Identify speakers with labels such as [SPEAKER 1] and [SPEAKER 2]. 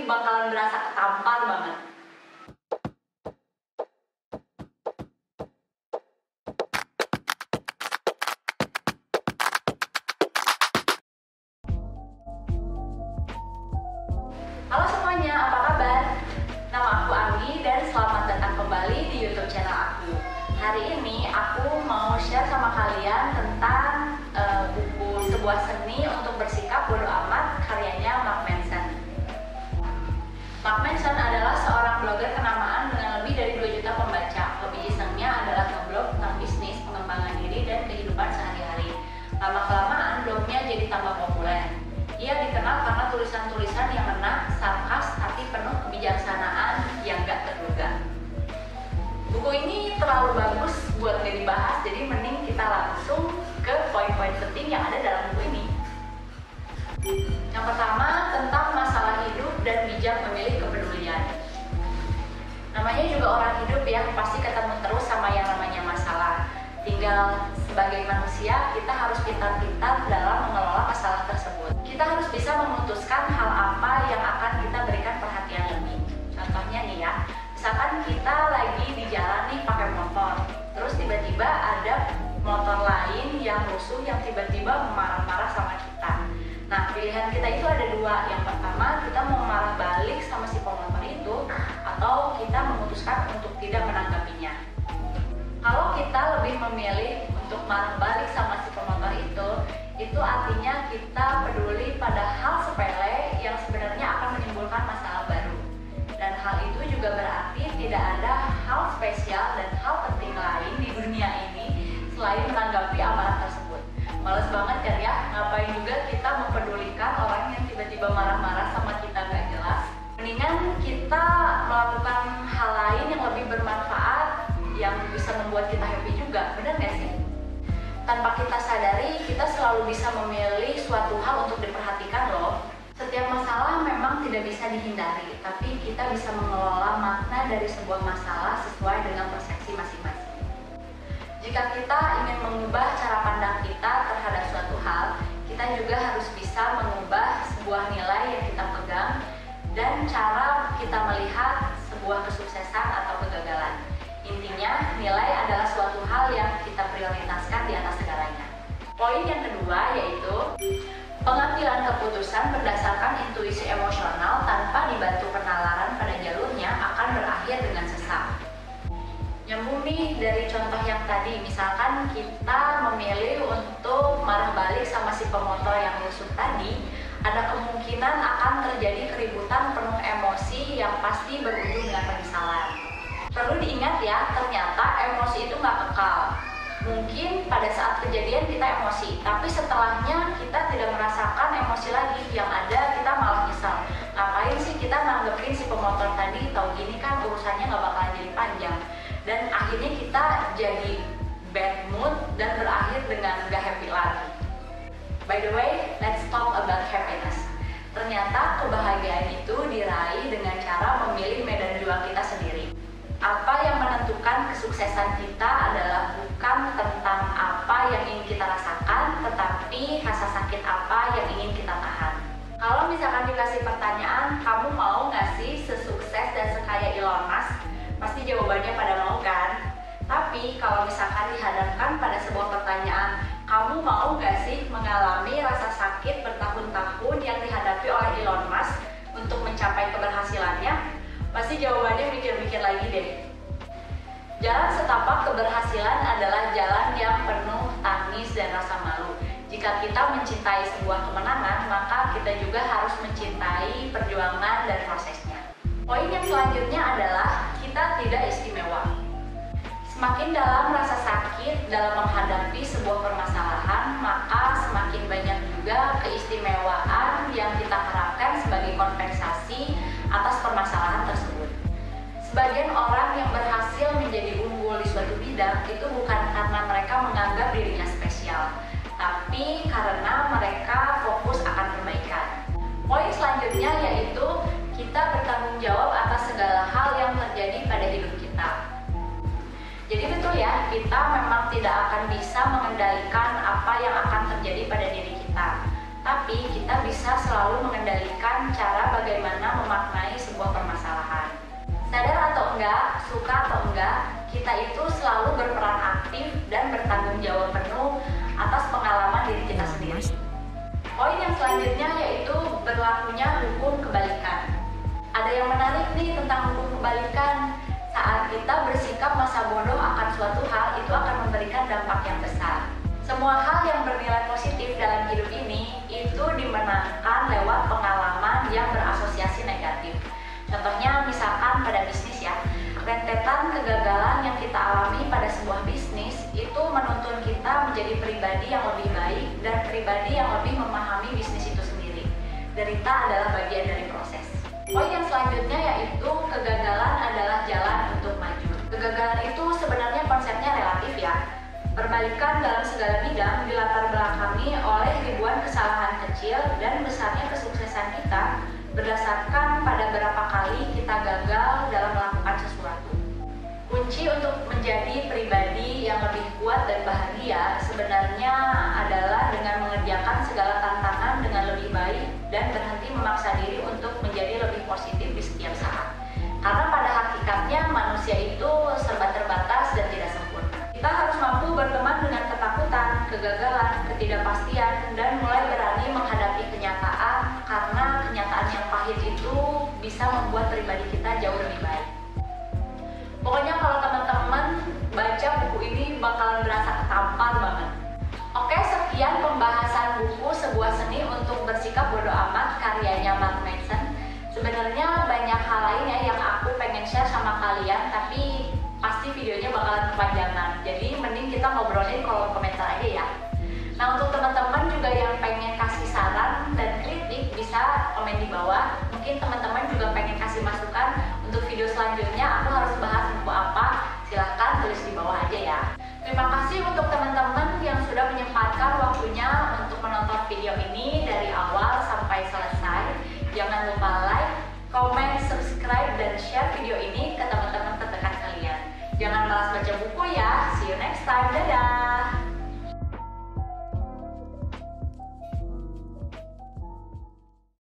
[SPEAKER 1] bakalan berasa ketampar banget. Halo semuanya, apa kabar? Nama aku Ami dan selamat datang kembali di YouTube channel aku. Hari ini aku mau share sama kalian tentang buku Sebuah Seni Untuk Bersikap Bodo Amat karyanya Mark Manson. Mark Manson adalah seorang blogger kenamaan dengan lebih dari 2 juta pembaca. Hobi isengnya adalah ngeblog tentang bisnis, pengembangan diri, dan kehidupan sehari-hari. Lama-kelamaan blognya jadi tambah populer. Ia dikenal karena tulisan-tulisan yang ngena, sarkas, tapi penuh kebijaksanaan yang gak terduga. Buku ini terlalu bagus buat gak dibahas, jadi mending kita langsung ke poin-poin penting yang ada dalam buku ini. Yang pertama, tentang masalah hidup dan bijak memilih kepedulian. Namanya juga orang hidup ya, pasti ketemu terus sama yang namanya masalah. Tinggal sebagai manusia, kita harus pintar-pintar dalam mengelola masalah tersebut. Kita harus bisa memutuskan hal apa yang akan kita berikan perhatian lebih. Contohnya nih ya, misalkan kita lagi di jalan nih pakai motor, terus tiba-tiba ada motor lain yang rusuh yang tiba-tiba marah-marah sama kita. Nah, pilihan kita itu ada 2. Yang pertama, kita mau marah balik sama si pemotor itu, atau kita memutuskan untuk tidak menanggapinya. Kalau kita lebih memilih untuk marah balik sama si pemotor itu artinya kita peduli pada hal sepele yang sebenarnya akan menimbulkan masalah baru. Dan hal itu juga berarti tidak ada hal spesial dan hal penting lain di dunia ini selain menanggapi amarah tersebut. Males banget kan ya, ngapain juga kita mempedulikan orang yang tiba-tiba marah-marah sama kita gak jelas. Mendingan kita melakukan hal lain yang lebih bermanfaat, yang bisa membuat kita happy juga, bener gak sih? Tanpa kita sadari, kita selalu bisa memilih suatu hal untuk diperhatikan loh. Setiap masalah memang tidak bisa dihindari, tapi kita bisa mengelola makna dari sebuah masalah sesuai dengan persepsi masing-masing. Jika kita ingin mengubah cara pandang kita terhadap suatu hal, kita juga harus bisa mengubah sebuah nilai yang kita pegang dan cara kita melihat sebuah kesuksesan atau kegagalan. Intinya, nilai adalah suatu hal yang kita prioritaskan di atas segalanya. Poin yang kedua yaitu pengambilan keputusan berdasarkan intuisi emosional tanpa dibantu penalaran pada jalurnya akan berakhir dengan sesak. Nyambung nih dari contoh yang tadi, misalkan kita memilih untuk marah balik sama si pemotor yang rusuh tadi, ada kemungkinan akan terjadi keributan penuh emosi yang pasti berujung dengan penyesalan. Perlu diingat ya, ternyata emosi itu nggak kekal. Mungkin pada saat kejadian kita emosi, tapi setelahnya kita tidak merasakan emosi lagi. Yang ada kita malah nyesal. Ngapain sih kita nanggepin si pemotor tadi, tahu gini kan urusannya nggak bakalan jadi panjang. Dan akhirnya kita jadi bad mood dan berakhir dengan gak happy lagi. By the way, let's talk about happiness. Ternyata kebahagiaan itu diraih dengan cara memilih medan juang kita sendiri. Apa yang menentukan kesuksesan kita adalah bukan tentang apa yang ingin kita rasakan, tetapi rasa sakit apa yang ingin kita tahan. Kalau misalkan dikasih pertanyaan, kamu mau nggak sih sesukses dan sekaya Elon Musk? Pasti jawabannya pada mau kan? Tapi kalau misalkan dihadapkan pada sebuah pertanyaan, kamu mau nggak sih mengalami rasa sakit bertahun-tahun yang dihadapi oleh Elon Musk untuk mencapai keberhasilannya? Pasti jawabannya mikir-mikir lagi deh. Jalan setapak keberhasilan adalah jalan yang penuh tangis dan rasa malu. Jika kita mencintai sebuah kemenangan, maka kita juga harus mencintai perjuangan dan prosesnya. Poin yang selanjutnya adalah kita tidak istimewa. Semakin dalam rasa sakit dalam menghadapi sebuah permasalahan, maka semakin banyak juga keistimewaan yang kita harapkan sebagai kompensasi atas permasalahan tersebut. Sebagian orang yang berhasil menjadi unggul di suatu bidang itu bukan karena mereka menganggap dirinya spesial, tapi karena mereka fokus akan perbaikan. Poin selanjutnya yaitu kita bertanggung jawab atas segala hal yang terjadi pada hidup kita. Jadi betul ya, kita memang tidak akan bisa mengendalikan tapi kita bisa selalu mengendalikan cara bagaimana memaknai sebuah permasalahan. Sadar atau enggak, suka atau enggak, kita itu selalu berperan aktif dan bertanggung jawab penuh atas pengalaman diri kita sendiri. Poin yang selanjutnya yaitu berlakunya hukum kebalikan. Ada yang menarik nih tentang hukum kebalikan. Saat kita bersikap masa bodoh akan suatu hal, itu akan memberikan dampak yang besar. Semua hal yang bernilai positif dalam hidup ini itu dimenangkan lewat pengalaman yang berasosiasi negatif. Contohnya misalkan pada bisnis ya, rentetan kegagalan yang kita alami pada sebuah bisnis itu menuntun kita menjadi pribadi yang lebih baik dan pribadi yang lebih memahami bisnis itu sendiri. Derita adalah bagian dari proses. Poin yang selanjutnya yaitu kegagalan adalah jalan untuk maju. Kegagalan itu sebenarnya konsepnya relatif ya. Perbaikan dalam segala bidang dilatar belakangi oleh ribuan kesalahan kecil dan besarnya kesuksesan kita berdasarkan pada berapa kali kita gagal dalam melakukan sesuatu. Kunci untuk menjadi pribadi yang lebih kuat dan bahagia sebenarnya adalah dengan mengerjakan segala tantangan dengan lebih baik dan berhenti memaksa diri untuk menjadi lebih positif di setiap saat. Karena pada hakikatnya manusia itu serba terbatas dan tidak sempurna. Kita harus mampu berteman dengan ketakutan, kegagalan, ketidakpastian, dan mulai berani menghadapi kenyataan karena kenyataan yang pahit itu bisa membuat pribadi kita jauh lebih baik. Pokoknya kalau teman-teman baca buku ini bakalan berasa ketampar banget. Oke, sekian pembahasan buku Sebuah Seni untuk Bersikap Bodo Amat karyanya Mark Manson. Sebenarnya banyak hal lain ya yang aku pengen share sama kalian, tapi pasti videonya bakalan kepanjangan. Jadi mending kita ngobrolin kolom komentar aja ya. Nah, untuk teman-teman juga yang pengen kasih saran dan kritik bisa komen di bawah. Mungkin teman-teman juga pengen kasih masukan untuk video selanjutnya aku harus bahas buku apa, silahkan tulis di bawah aja ya. Terima kasih untuk teman-teman yang sudah menyempatkan waktunya untuk menonton video ini dari awal sampai selesai. Jangan lupa like, komen, subscribe, dan share video ini ke teman-teman terdekat kalian. Jangan malas baca buku ya. See you next time. Dadah!